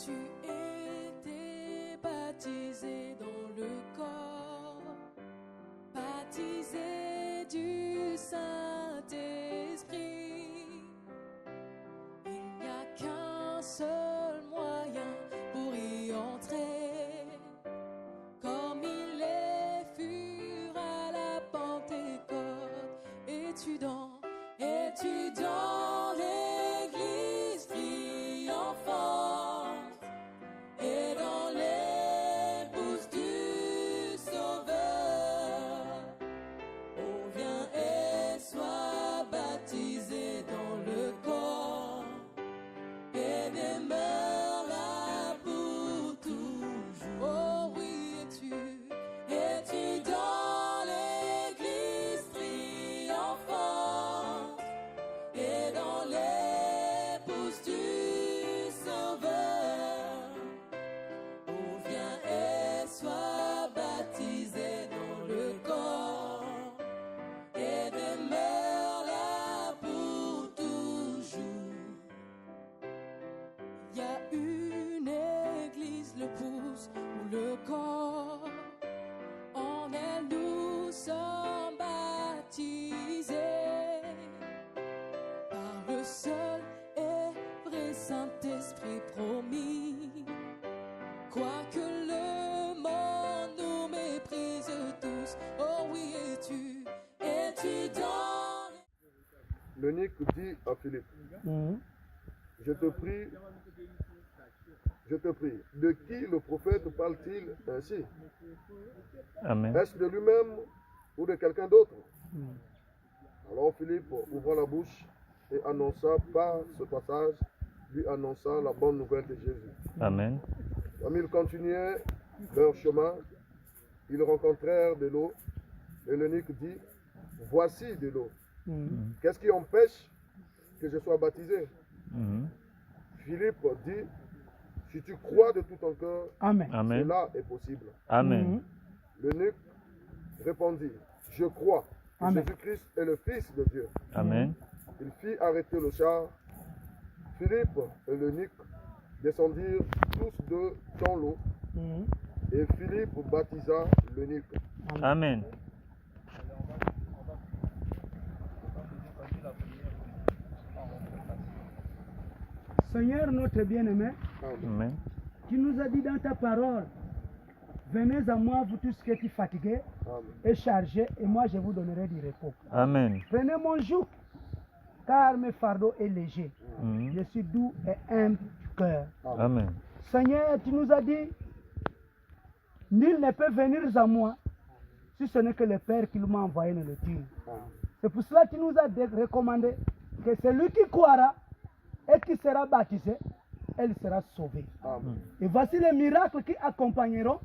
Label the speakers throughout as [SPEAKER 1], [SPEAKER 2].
[SPEAKER 1] as-tu été baptisé dans le corps, baptisé du Saint-Esprit? Il n'y a qu'un seul moyen pour y entrer, comme il les fut à la Pentecôte. Es-tu dans l'église triomphante et dans l'épouse du Sauveur? Oh, viens et sois baptisé dans le corps et demeure là pour toujours. Oh oui, es-tu dans l'église triomphante et dans l'épouse du Sauveur? Oh, viens et sois baptisé dans le corps et demeure là pour toujours. Il y a une église, le pouce ou le corps. En elle nous sommes baptisés par le seul et vrai Saint-Esprit promis. Quoique le monde nous méprise tous, oh oui, es-tu dans...
[SPEAKER 2] L'eunuque dit à Philippe, je te prie, de qui le prophète parle-t-il ainsi?
[SPEAKER 3] Amen.
[SPEAKER 2] Est-ce de lui-même ou de quelqu'un d'autre? Alors Philippe ouvra la bouche et annonça par ce passage, lui annonça la bonne nouvelle de Jésus.
[SPEAKER 3] Amen.
[SPEAKER 2] Comme ils continuaient leur chemin, ils rencontrèrent de l'eau et l'eunuque dit, voici de l'eau. Qu'est-ce qui empêche que je sois baptisé? Philippe dit, si tu crois de tout ton cœur,
[SPEAKER 4] Amen.
[SPEAKER 3] Amen.
[SPEAKER 2] cela est possible.
[SPEAKER 3] Amen.
[SPEAKER 2] L'eunuque répondit, je crois que
[SPEAKER 4] Amen.
[SPEAKER 2] Jésus-Christ est le Fils de Dieu.
[SPEAKER 3] Amen.
[SPEAKER 2] Il fit arrêter le char. Philippe et l'eunuque descendirent tous deux dans l'eau et Philippe baptisa l'eunuque.
[SPEAKER 3] Amen.
[SPEAKER 4] Seigneur notre bien-aimé,
[SPEAKER 3] Amen.
[SPEAKER 4] tu nous as dit dans ta parole, venez à moi vous tous qui êtes fatigués
[SPEAKER 2] Amen.
[SPEAKER 4] et chargés, et moi je vous donnerai du repos.
[SPEAKER 3] Amen.
[SPEAKER 4] Prenez mon joug, car mes fardeaux est léger.
[SPEAKER 3] Mhm.
[SPEAKER 4] Je suis doux et humble du cœur.
[SPEAKER 3] Amen.
[SPEAKER 4] Seigneur, tu nous as dit, nul ne peut venir à moi si ce n'est que le Père qui m'a envoyé ne le tue. C'est pour cela que tu nous as recommandé que celui qui croira et qui sera baptisé, elle sera sauvé.
[SPEAKER 2] Amen.
[SPEAKER 4] Et voici les miracles qui accompagneront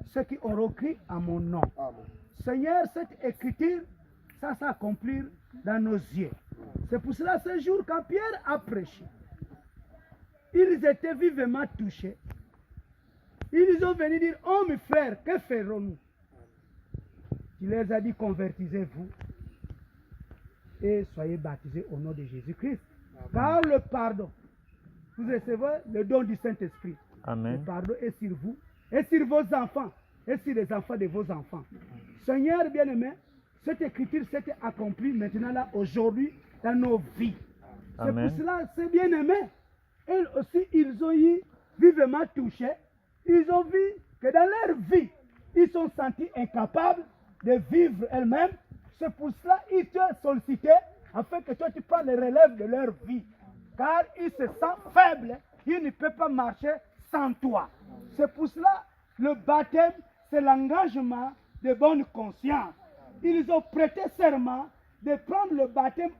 [SPEAKER 4] ceux qui auront cru à mon nom.
[SPEAKER 2] Amen.
[SPEAKER 4] Seigneur, cette écriture, ça s'accomplir dans nos yeux. C'est pour cela ce jour, quand Pierre a prêché, ils étaient vivement touchés. Ils ont venu dire, oh mes frères, que ferons-nous? Il leur a dit, convertissez-vous et soyez baptisés au nom de Jésus-Christ. Car le pardon, vous recevez le don du Saint-Esprit. Le
[SPEAKER 3] Amen.
[SPEAKER 4] pardon est sur vous et sur vos enfants et sur les enfants de vos enfants. Seigneur bien-aimé, cette écriture s'est accomplie maintenant là, aujourd'hui, dans nos vies. C'est
[SPEAKER 3] Amen.
[SPEAKER 4] pour cela, ces bien-aimés, eux aussi, ils ont eu vivement touché. Ils ont vu que dans leur vie, ils sont sentis incapables de vivre elles-mêmes. C'est pour cela qu'ils t'ont sollicité afin que toi tu prennes les relèves de leur vie. Car ils se sentent faibles, ils ne peuvent pas marcher sans toi. C'est pour cela le baptême, c'est l'engagement de bonne conscience. Ils ont prêté serment de prendre le baptême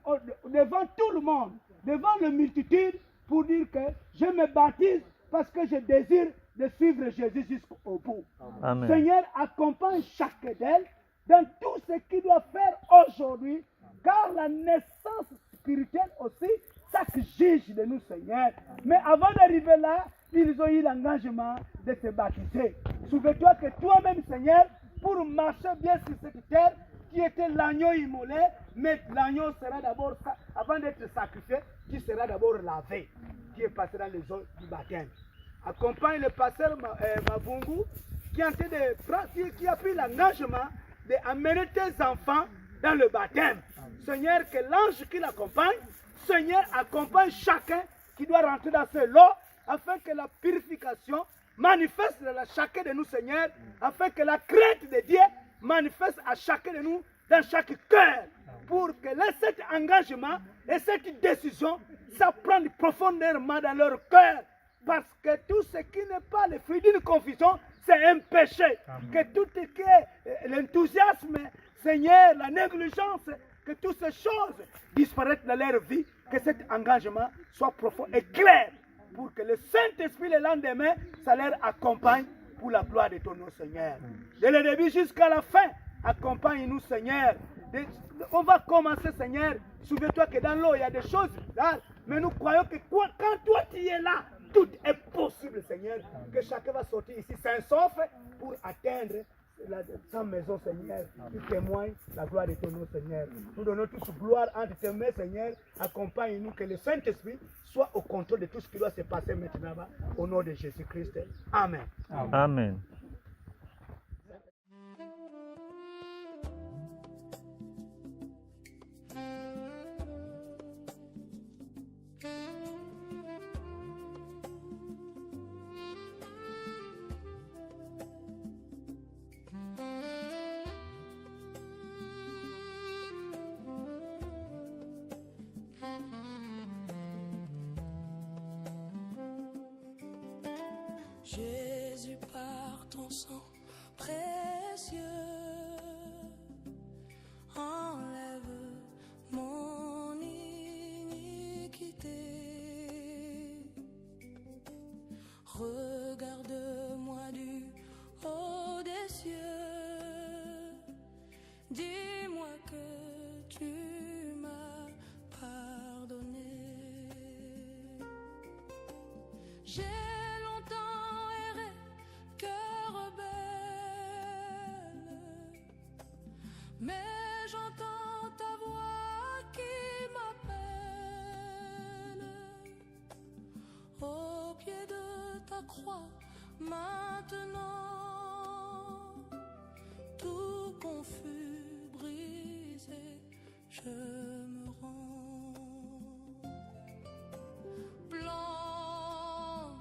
[SPEAKER 4] devant tout le monde, devant la multitude, pour dire que je me baptise parce que je désire de suivre Jésus jusqu'au bout.
[SPEAKER 3] Amen.
[SPEAKER 4] Seigneur, accompagne chacun d'elles dans tout ce qu'il doit faire aujourd'hui, car la naissance spirituelle aussi s'exige de nous, Seigneur. Mais avant d'arriver là, ils ont eu l'engagement de se baptiser. Souviens-toi que toi-même, Seigneur, pour marcher bien sur cette terre, qui était l'agneau immolé, mais l'agneau sera d'abord, avant d'être sacrifié, qui sera d'abord lavé, qui est passé dans les eaux du baptême. accompagne le pasteur Mabungu qui a pris l'engagement d'amener tes enfants dans le baptême. Seigneur, que l'ange qui l'accompagne, Seigneur, accompagne chacun qui doit rentrer dans ce lot afin que la purification manifeste dans chacun de nous, Seigneur, afin que la crainte de Dieu manifeste à chacun de nous dans chaque cœur, pour que cet engagement et cette décision s'apprennent profondément dans leur cœur, parce que tout ce qui n'est pas le fruit d'une confusion, c'est un péché. Que tout ce qui est l'enthousiasme, Seigneur, la négligence, que toutes ces choses disparaissent dans leur vie, que cet engagement soit profond et clair, pour que le Saint-Esprit le lendemain, ça leur accompagne pour la gloire de ton nom, Seigneur. De le début jusqu'à la fin, accompagne-nous, Seigneur. On va commencer, Seigneur. Souviens-toi que dans l'eau, il y a des choses là, mais nous croyons que quand toi tu es là, tout est possible, Seigneur. Que chacun va sortir ici sain sauf pour atteindre sa maison, Seigneur. Tu témoignes la gloire de ton nom, Seigneur. Nous donnons tous gloire entre tes mains, Seigneur. Accompagne-nous, que le Saint-Esprit soit au contrôle de tout ce qui doit se passer maintenant. Au nom de Jésus-Christ. Amen.
[SPEAKER 3] Amen.
[SPEAKER 1] Jésus, par ton sang précieux, enlève mon iniquité. Regarde-moi du haut des cieux, dis-moi que tu m'as pardonné. J'ai mais j'entends ta voix qui m'appelle au pied de ta croix. Maintenant, tout confus, brisé, je me rends. Blanc,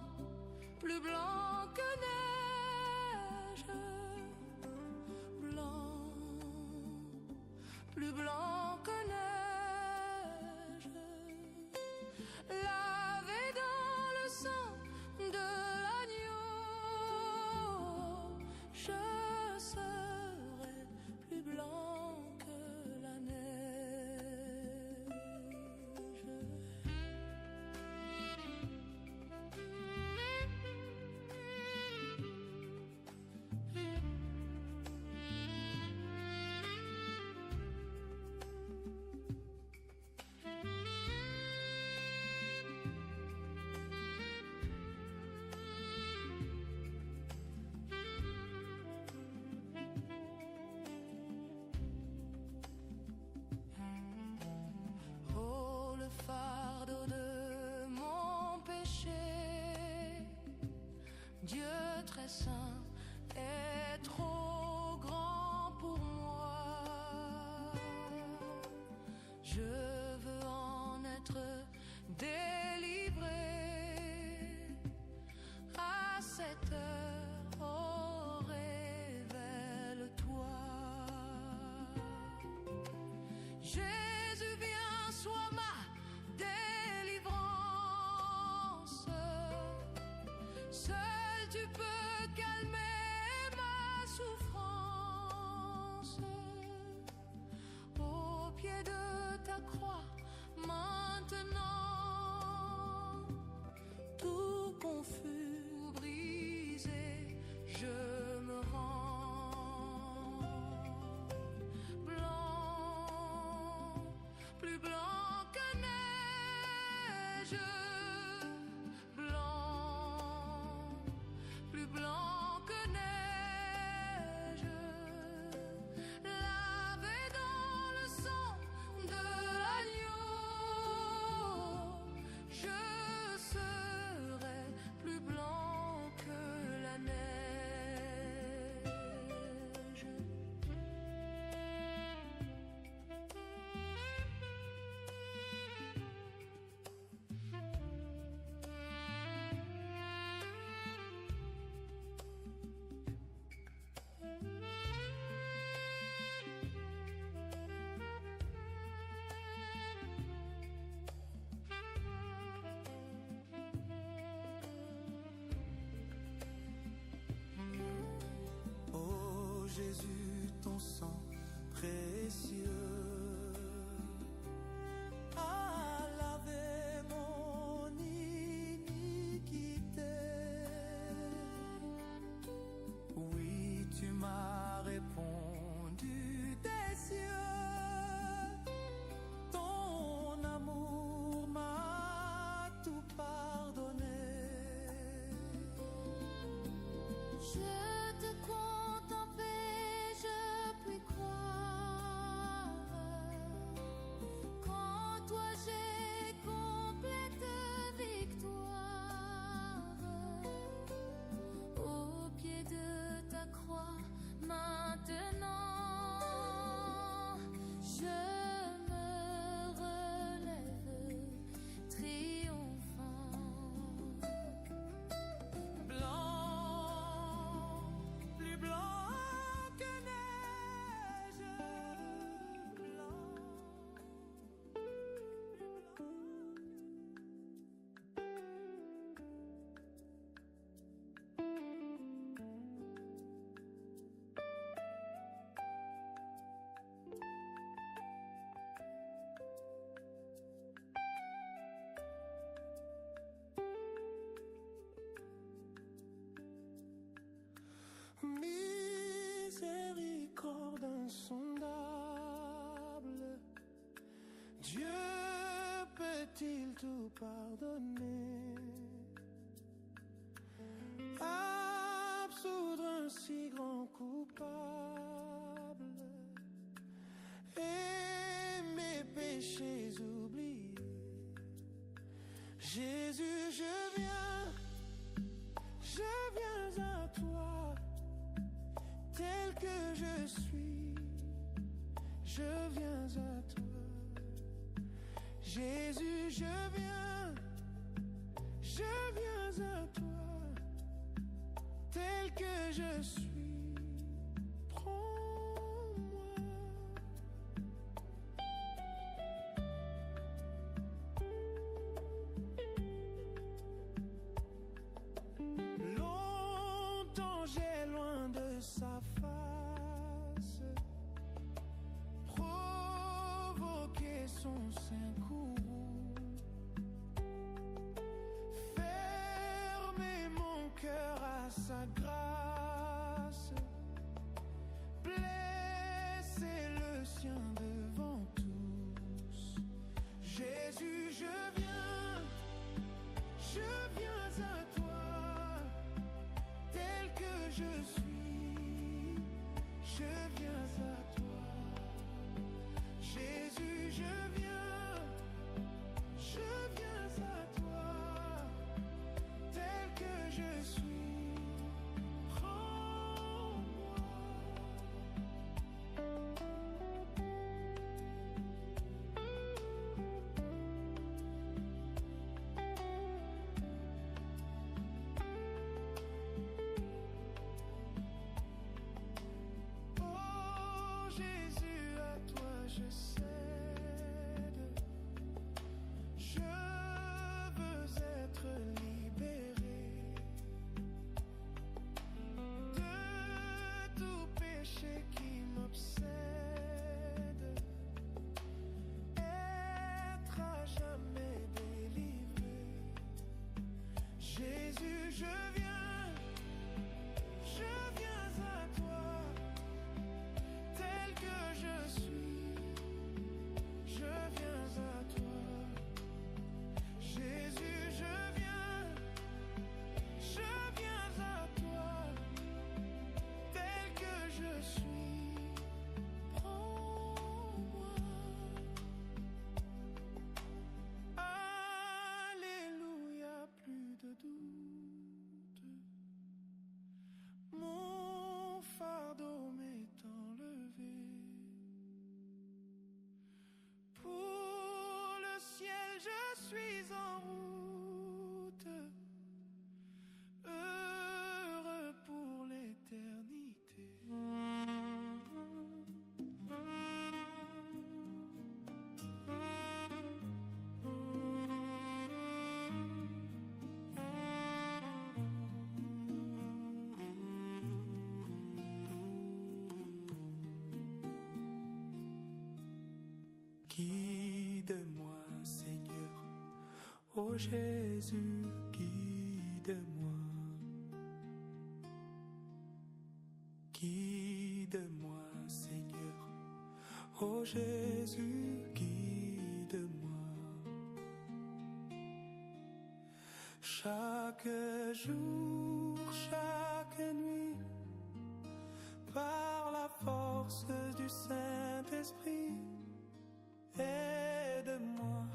[SPEAKER 1] plus blanc que neige, blanc, plus blanc que neige, lavé dans le sang de l'agneau, Jésus, ton sang précieux a lavé mon iniquité. Oui, tu m'as répondu des cieux, ton amour m'a tout pardonné.
[SPEAKER 5] Je te contemplais, je puis croire qu'en toi j'ai complète victoire. Au pied de ta croix, maintenant, je me relève triomphant.
[SPEAKER 1] Blanc, plus blanc que neige, blanc, miséricorde insondable, Dieu peut-il tout pardonner, absoudre un si grand coupable et mes péchés oublier. Jésus, je viens à toi, tel que je suis, je viens à toi. Jésus, je viens à toi, tel que je suis, prends-moi. Longtemps j'ai loin de sa face provoqué son sein courroux, fermer mon cœur à sa grâce, blesser le sien devant tous. Jésus, je viens à toi, tel que je suis, je viens à toi. Jésus, je viens à toi, tel que je suis, prends-moi. Oh Jésus, à toi je cède, je veux être libéré de tout péché qui m'obsède, être à jamais délivré. Jésus, je viens à toi, tel que je suis, je viens à toi. Oh Jésus, guide-moi. Guide-moi, Seigneur. Oh Jésus, guide-moi. Chaque jour, chaque nuit, par la force du Saint-Esprit, aide-moi.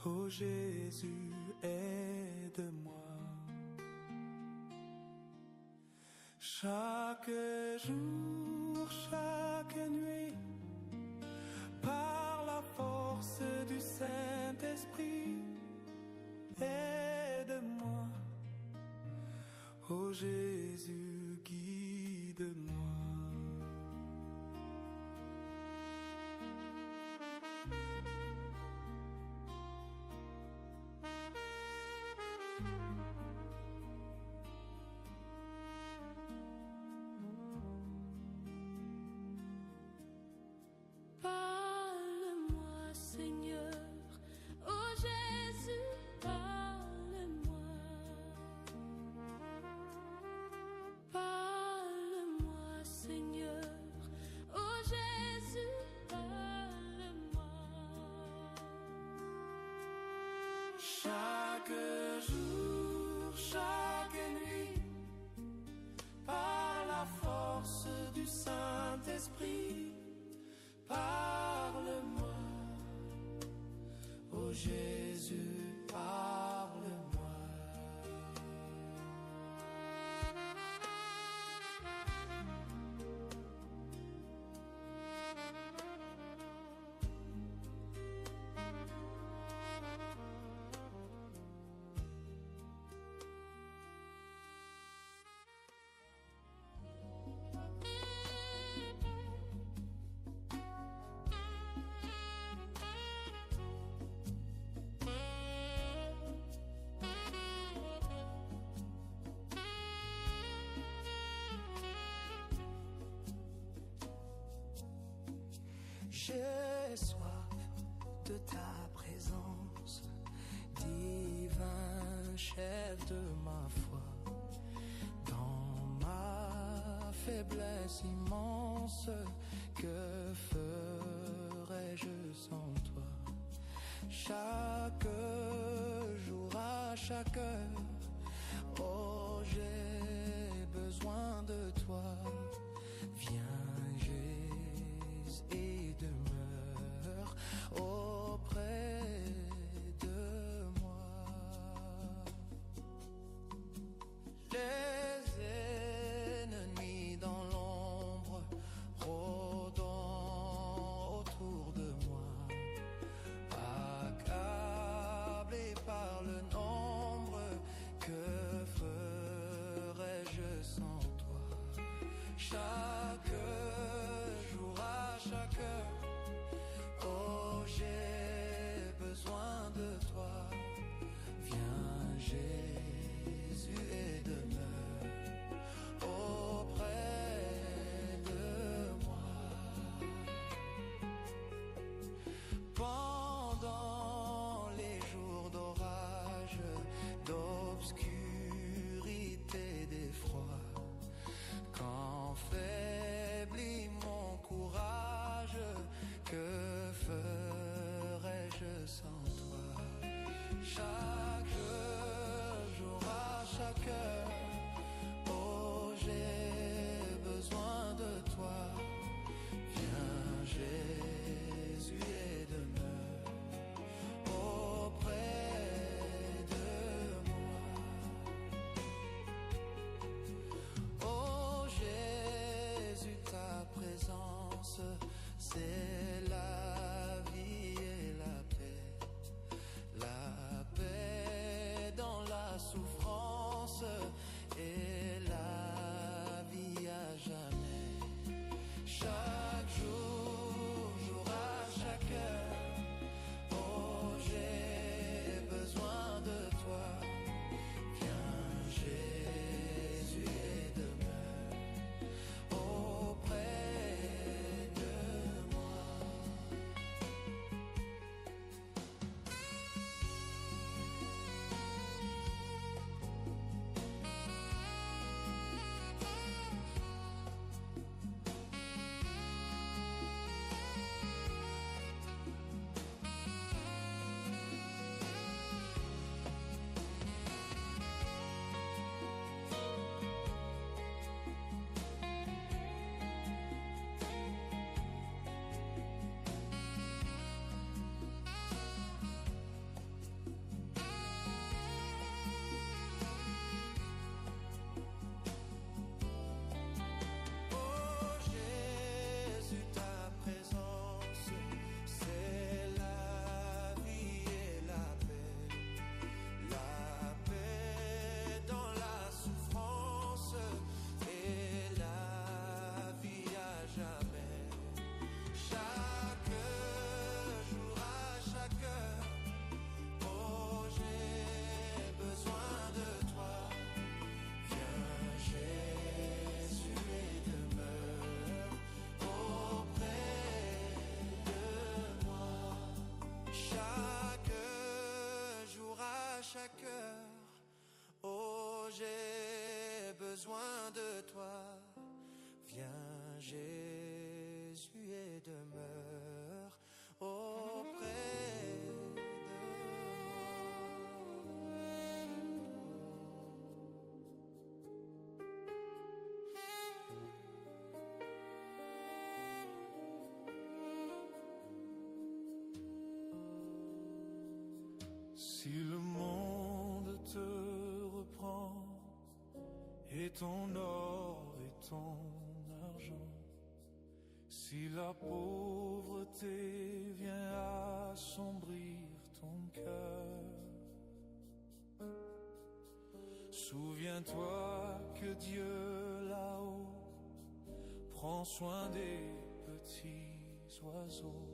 [SPEAKER 1] Oh Jésus, aide-moi. Chaque jour, chaque nuit, par la force du Saint-Esprit, aide-moi. Oh Jésus, guide-moi.
[SPEAKER 5] Parle-moi, Seigneur. Oh Jésus, parle-moi. Parle-moi, Seigneur. Oh Jésus, parle-moi.
[SPEAKER 1] Chaque jour, chaque nuit, par la force du Saint-Esprit, parle-moi. Oh Jésus, parle-moi.
[SPEAKER 6] J'ai soif de ta présence, divin chef de ma foi. Dans ma faiblesse immense, que ferais-je sans toi? Chaque jour, à chaque heure, oh j'ai besoin de toi. Viens Jésus et demeure auprès de moi. Les ennemis dans l'ombre rôdant autour de moi, accablé par le nombre, que ferais-je sans toi? Chaque jour, à chaque heure, oh j'ai besoin de toi. Viens Jésus et demeure auprès de moi. Pendant les jours d'orage, d'obscurité, d'effroi, quand faiblit mon courage, que ferais-je sans toi? Chaque jour, à chaque heure, oh j'ai besoin de toi. Viens Jésus et demeure auprès de moi. Oh Jésus, ta présence, c'est la vie et la paix. La paix dans la souffrance, le cœur. Oh, j'ai besoin de toi. Viens Jésus et demeure auprès de moi. Si le monde te reprend et ton or et ton argent, si la pauvreté vient assombrir ton cœur, souviens-toi que Dieu là-haut prend soin des petits oiseaux.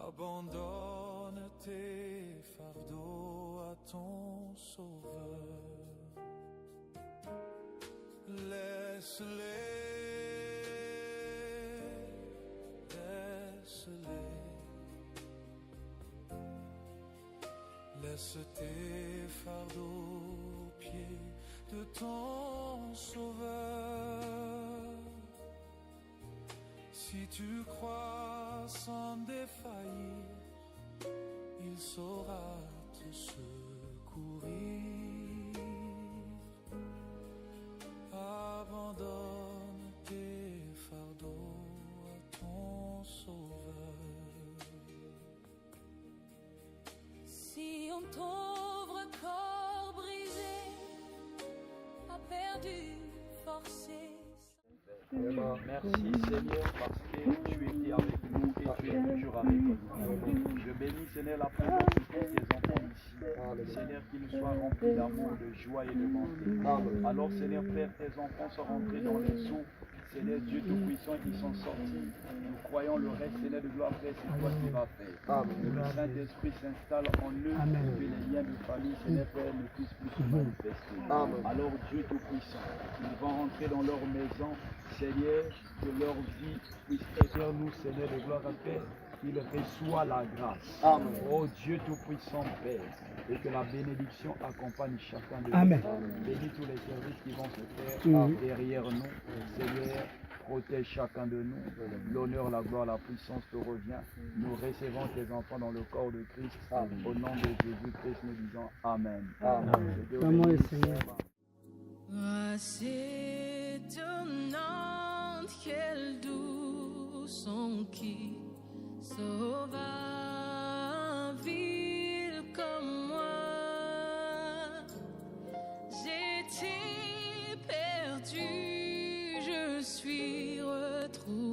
[SPEAKER 6] Abandonne tes fardeaux à ton Sauveur. Laisse-les, laisse-les. Laisse tes fardeaux aux pieds de ton Sauveur. Si tu crois sans défaillir, il saura te secourir. Abandonne tes fardeaux à ton Sauveur.
[SPEAKER 5] Si on pauvre corps brisé a perdu forcé.
[SPEAKER 7] Merci Seigneur parce que tu étais avec nous et tu es toujours avec nous. Je bénis Seigneur la présence de tes enfants ici. Seigneur, qu'ils soient remplis d'amour, de joie et de bonté. Alors Seigneur Père, tes enfants sont rentrés dans les eaux. Seigneur Dieu Tout-Puissant, ils sont sortis. Nous croyons le reste, Seigneur de gloire, Père, c'est toi qui vas faire. Que le Saint-Esprit s'installe en eux, que les liens de famille, Seigneur Père, ne puissent plus se manifester. Alors Dieu Tout-Puissant, ils vont rentrer dans leur maison, Seigneur, que leur vie puisse être vers nous, Seigneur de gloire, Père, qu'ils reçoivent la grâce. Oh Dieu Tout-Puissant, Père, et que la bénédiction accompagne chacun de nous. Bénis tous les services qui vont se faire derrière nous. Seigneur, protège chacun de nous. L'honneur, la gloire, la puissance te revient. Nous recevons tes enfants dans le corps de Christ. Au nom de Jésus-Christ, nous disons Amen.
[SPEAKER 4] Maman, Seigneur.
[SPEAKER 5] C'est étonnante, quelle douce son qui sauva un vil comme moi. J'étais perdu, je suis retrouvé.